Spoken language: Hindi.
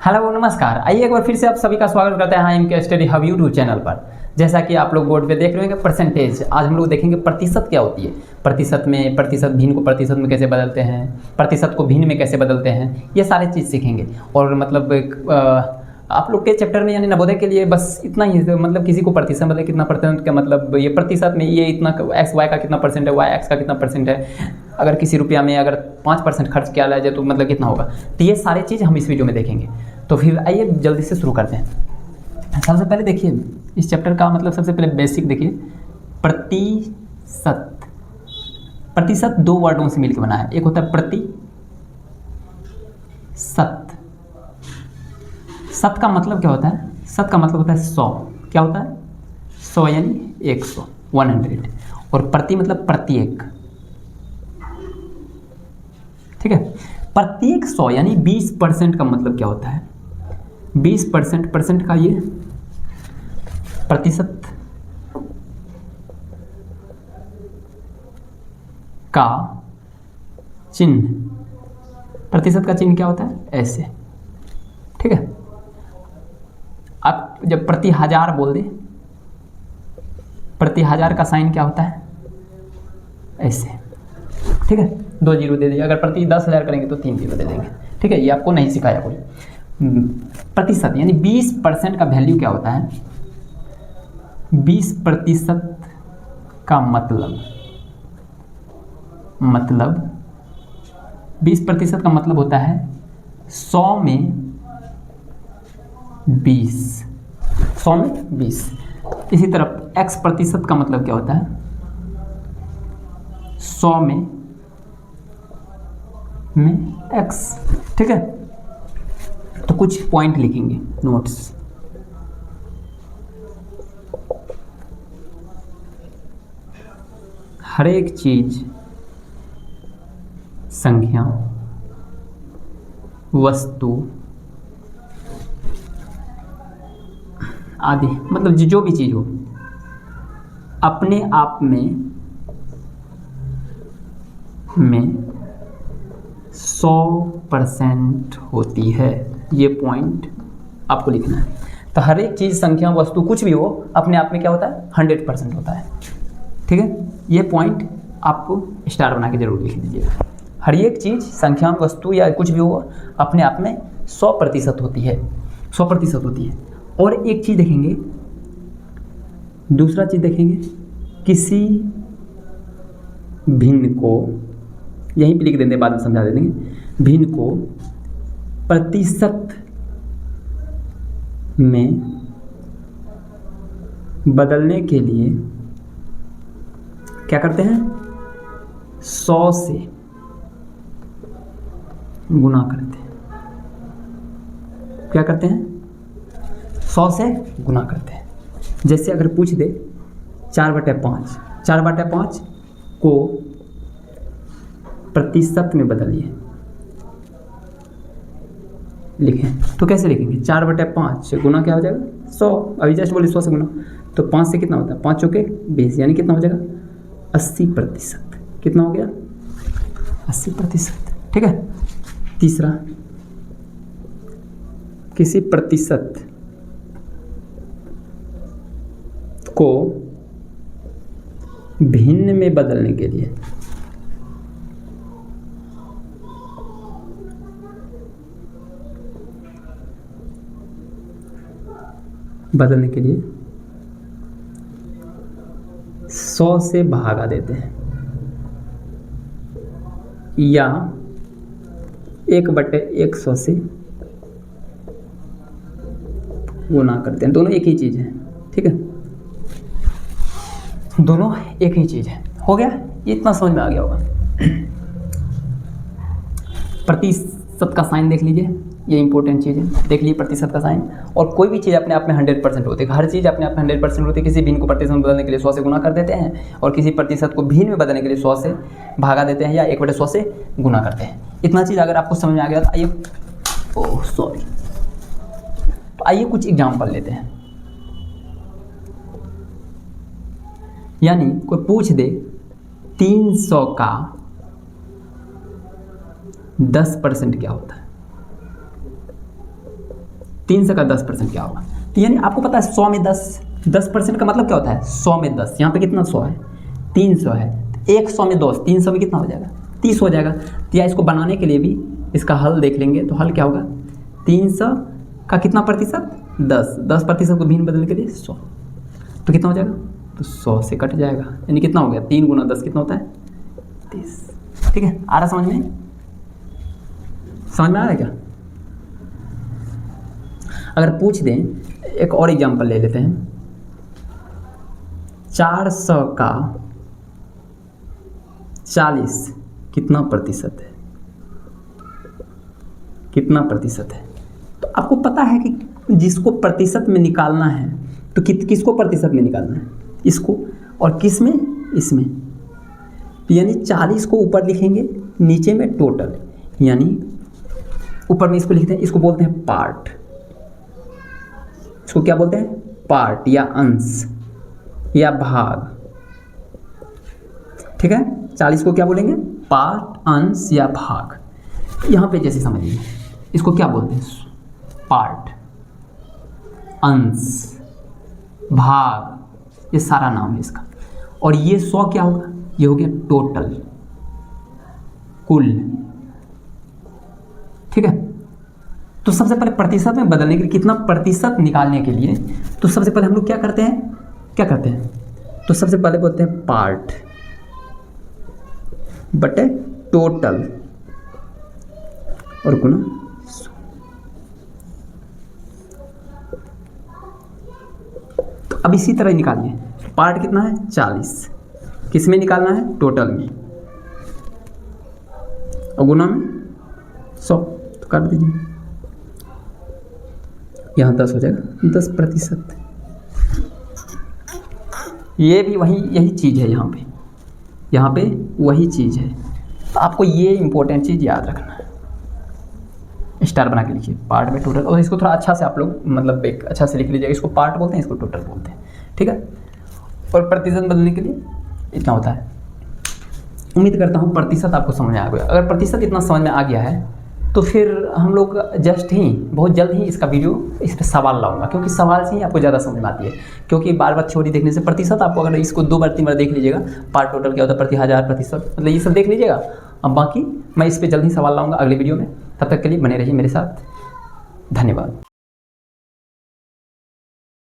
हेलो नमस्कार। आइए एक बार फिर से आप सभी का स्वागत करते हैं इनके स्टडी हब यूट्यूब चैनल पर। जैसा कि आप लोग बोर्ड पे देख रहे होंगे परसेंटेज, आज हम लोग देखेंगे प्रतिशत क्या होती है, प्रतिशत में प्रतिशत भिन्न को प्रतिशत में कैसे बदलते हैं, प्रतिशत को भिन्न में कैसे बदलते हैं, ये सारे चीज़ सीखेंगे। और मतलब आप लोग के चैप्टर में यानी नवोदय के लिए बस इतना ही, मतलब किसी को प्रतिशत मतलब कितना परसेंट का, मतलब ये प्रतिशत में ये इतना एक्स वाई का कितना परसेंट है, वाई एक्स का कितना परसेंट है, अगर किसी रुपया में अगर 5% खर्च किया जाए तो मतलब कितना होगा। तो ये सारी चीज़ हम इस वीडियो में देखेंगे। तो फिर आइए जल्दी से शुरू करते हैं। सबसे पहले देखिए इस चैप्टर का मतलब सबसे पहले बेसिक देखिए, प्रतिशत। प्रतिशत दो वर्डों से मिलकर बना है, एक होता है प्रति सत। सत का मतलब क्या होता है? सत का मतलब होता है 100। क्या होता है? 100 यानी 100, 100। और प्रति मतलब प्रत्येक, ठीक है। प्रत्येक 100 यानी 20% का मतलब क्या होता है? 20% परसेंट का ये प्रतिशत का चिन्ह, प्रतिशत का चिन्ह क्या होता है? ऐसे, ठीक है। आप जब प्रति हजार बोल दे, प्रति हजार का साइन क्या होता है? ऐसे, ठीक है। 2 जीरो दे दिए। अगर प्रति 10,000 करेंगे तो 3 जीरो दे देंगे, ठीक है। ये आपको नहीं सिखाया कोई। प्रतिशत यानी 20% का वैल्यू क्या होता है? 20% का मतलब 20% का मतलब होता है 100 में 20, 100 में 20। इसी तरह x प्रतिशत का मतलब क्या होता है? 100 में x, ठीक है। तो कुछ पॉइंट लिखेंगे नोट्स। हर एक चीज, संख्या, वस्तु आदि, मतलब जो भी चीज हो अपने आप में 100% होती है। ये पॉइंट आपको लिखना है। तो हर एक चीज़, संख्या, वस्तु कुछ भी हो अपने आप में क्या होता है? 100% होता है, ठीक है। ये पॉइंट आपको स्टार बना के जरूर लिख दीजिएगा। हर एक चीज़, संख्या, वस्तु या कुछ भी हो अपने आप में 100% होती है, 100% होती है। और एक चीज़ देखेंगे, दूसरा चीज़ देखेंगे, किसी भिन्न को, यहीं पे लिख देंगे, बाद में समझा दे देंगे। भिन्न को प्रतिशत में बदलने के लिए क्या करते हैं? 100 से गुना करते हैं। क्या करते हैं? 100 से गुना करते हैं। जैसे अगर पूछ दे 4/5, 4/5 को प्रतिशत में बदलिए, लिखें तो कैसे लिखेंगे? 4/5 से गुना क्या हो जाएगा? 100। अभी जस्ट बोले 100 से गुना, तो 5 से कितना होता है? 5 चौके 20, यानी कितना हो जाएगा? 80%। कितना हो गया? 80%, ठीक है। तीसरा, किसी प्रतिशत को भिन्न में बदलने के लिए बदलने के लिए 100 से भागा देते हैं या 1/100 से गुना करते हैं। दोनों एक ही चीज़ है, ठीक है। दोनों एक ही चीज़ है। हो गया? ये इतना समझ में आ गया होगा। प्रतिशत का साइन देख लीजिए, ये इंपॉर्टेंट चीज़ है। देख लीजिए प्रतिशत का साइन। और कोई भी चीज़ अपने आप में 100% होती है। हर चीज़ अपने आप में 100% होती है। किसी भिन्न को प्रतिशत में बदलने के लिए 100 से गुना कर देते हैं, और किसी प्रतिशत को भिन्न में बदलने के लिए 100 से भागा देते हैं या 1/100 से गुना करते हैं। इतना चीज़ अगर आपको समझ में आ गया तो आइए, तो आइए कुछ एग्जाम्पल लेते हैं। यानी कोई पूछ दे 300 का 10% क्या होता है? 300 का 10% क्या होगा? तो यानी आपको पता है 100 में 10% का मतलब क्या होता है? 100 में 10, यहाँ पे कितना 100 है? 300 है। 100 में 10, 300 में कितना हो जाएगा? 30 हो जाएगा। तो या इसको बनाने के लिए भी इसका हल देख लेंगे, तो हल क्या होगा? 300 का कितना प्रतिशत? 10% को भिन्न बदलने के लिए 100, तो कितना हो जाएगा? तो 100 से कट जाएगा, यानी कितना हो गया? 3 गुना 10 कितना होता है? 30। ठीक है, आ रहा समझ में? समझ में आ रहा है क्या? अगर पूछ दें, एक और एग्जांपल ले लेते हैं। 400 का 40 कितना प्रतिशत है? कितना प्रतिशत है? तो आपको पता है कि जिसको प्रतिशत में निकालना है तो किसको प्रतिशत में निकालना है? इसको। और किस में? इसमें। यानी 40 को ऊपर लिखेंगे, नीचे में टोटल, यानी ऊपर में इसको लिखते हैं, इसको बोलते हैं पार्ट। इसको क्या बोलते हैं? पार्ट या अंश या भाग। ठीक है, 40 को क्या बोलेंगे? पार्ट, अंश या भाग। यहाँ पे जैसे समझिए, इसको क्या बोलते हैं? पार्ट, अंश, भाग, ये सारा नाम है इसका। और ये 100 क्या होगा? ये हो गया टोटल, कुल। ठीक है, तो सबसे पहले प्रतिशत में बदलने के लिए, कितना प्रतिशत निकालने के लिए, तो सबसे पहले हम लोग क्या करते हैं? तो सबसे पहले बोलते हैं पार्ट बटे टोटल और गुना 100। तो अब इसी तरह निकालिए, पार्ट कितना है? 40, किस में निकालना है? टोटल में, और गुना में 100, तो काट दीजिए, यहाँ 10 हो जाएगा, 10%। ये भी यही चीज़ है, यहाँ पे वही चीज़ है। तो आपको ये इंपॉर्टेंट चीज़ याद रखना है। स्टार बना के लिखिए, पार्ट में टोटल, और इसको थोड़ा अच्छा से आप लोग मतलब एक अच्छा से लिख लीजिएगा। इसको पार्ट बोलते हैं, इसको टोटल बोलते हैं। ठीक है, और प्रतिशत बदलने के लिए इतना होता है। उम्मीद करता हूँ प्रतिशत आपको समझ में आ गया। अगर प्रतिशत इतना समझ में आ गया है तो फिर हम लोग बहुत जल्द ही इसका वीडियो इस पर सवाल लाऊंगा, क्योंकि सवाल से ही आपको ज़्यादा समझ में आती है। क्योंकि बार बार थ्योरी देखने से प्रतिशत आपको, अगर इसको 2 बार 3 बार देख लीजिएगा, पार्ट टोटल क्या होता है, प्रति 1000, प्रतिशत, मतलब ये सब देख लीजिएगा। अब बाकी मैं इस पर जल्द ही सवाल लाऊंगा अगले वीडियो में। तब तक के लिए बने रहिए मेरे साथ। धन्यवाद।